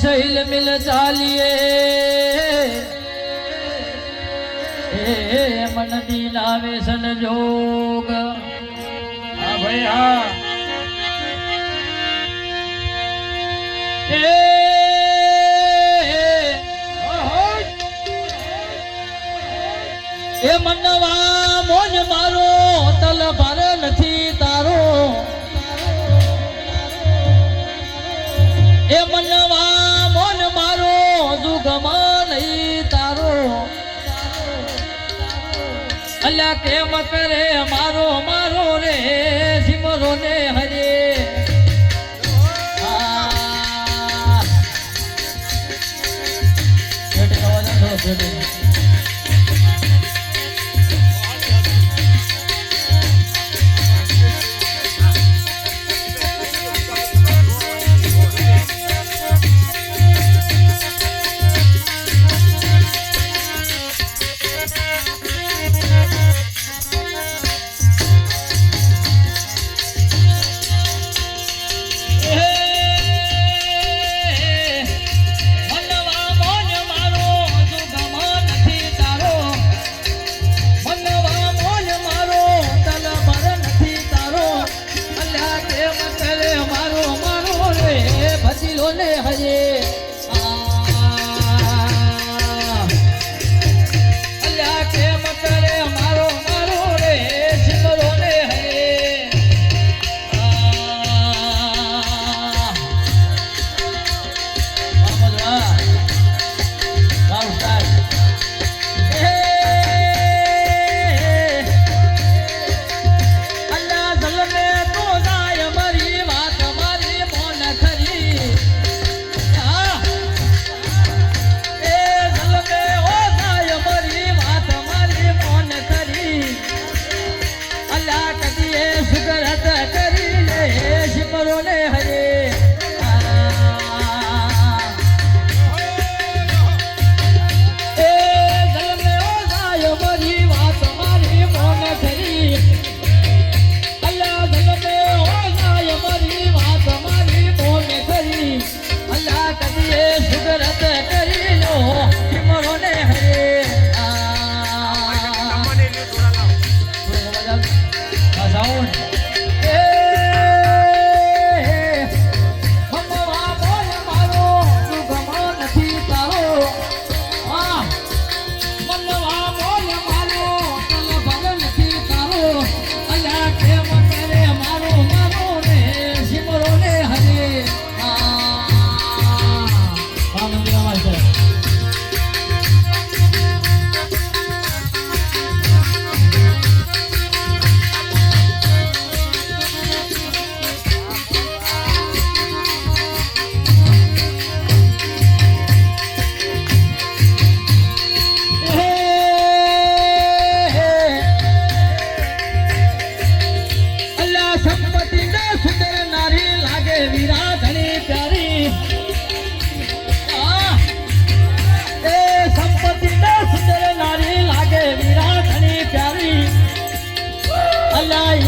शैल मिल चालिए मन दीना व्यसन जोग भैया ए मनवा मोज मारो तल भर नथी तारो ए मनवा मोन मारो जुगमा नहीं तारो अल्लाह के मकरे मारो मारो रे सिमरो ने हरे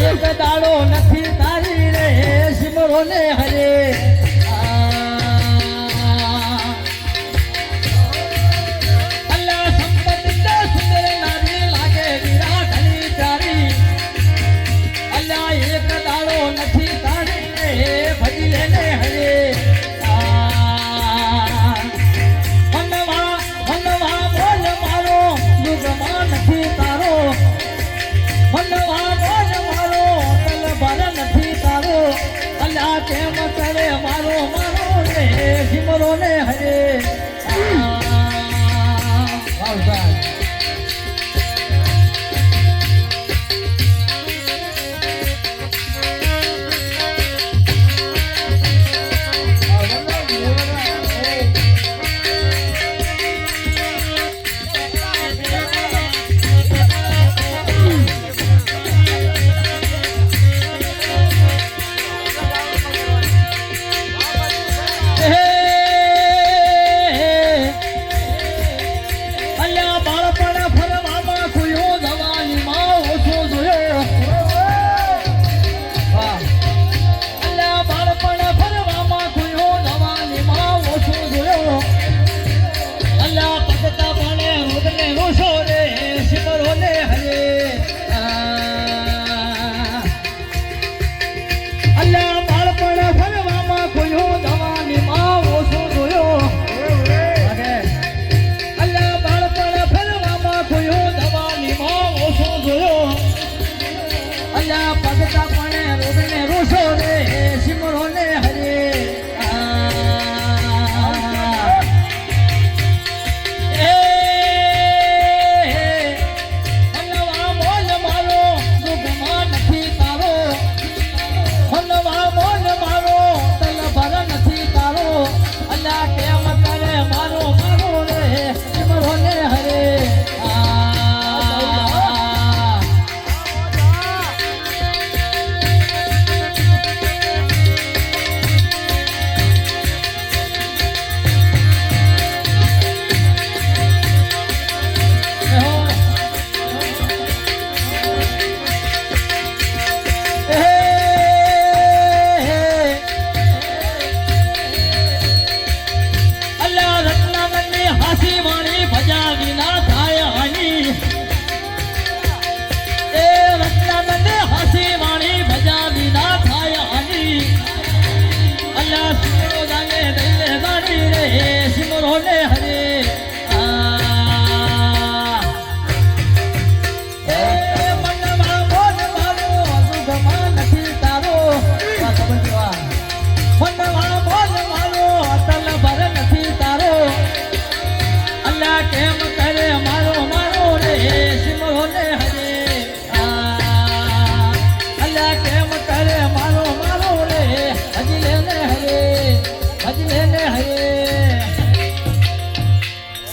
एक दाड़ो नथी तारी रे सिमरो ने हरे अल्लाह संपत्ति दे सुंदर नारी लागे विराटनी प्यारी अल्लाह एक दाड़ो नथी तारी रे भजले ने हरे मनवा मनवा बोल मारो युगमा नथी तारो मनवा के मकरे मारो मारो रे सिमरो ने हरे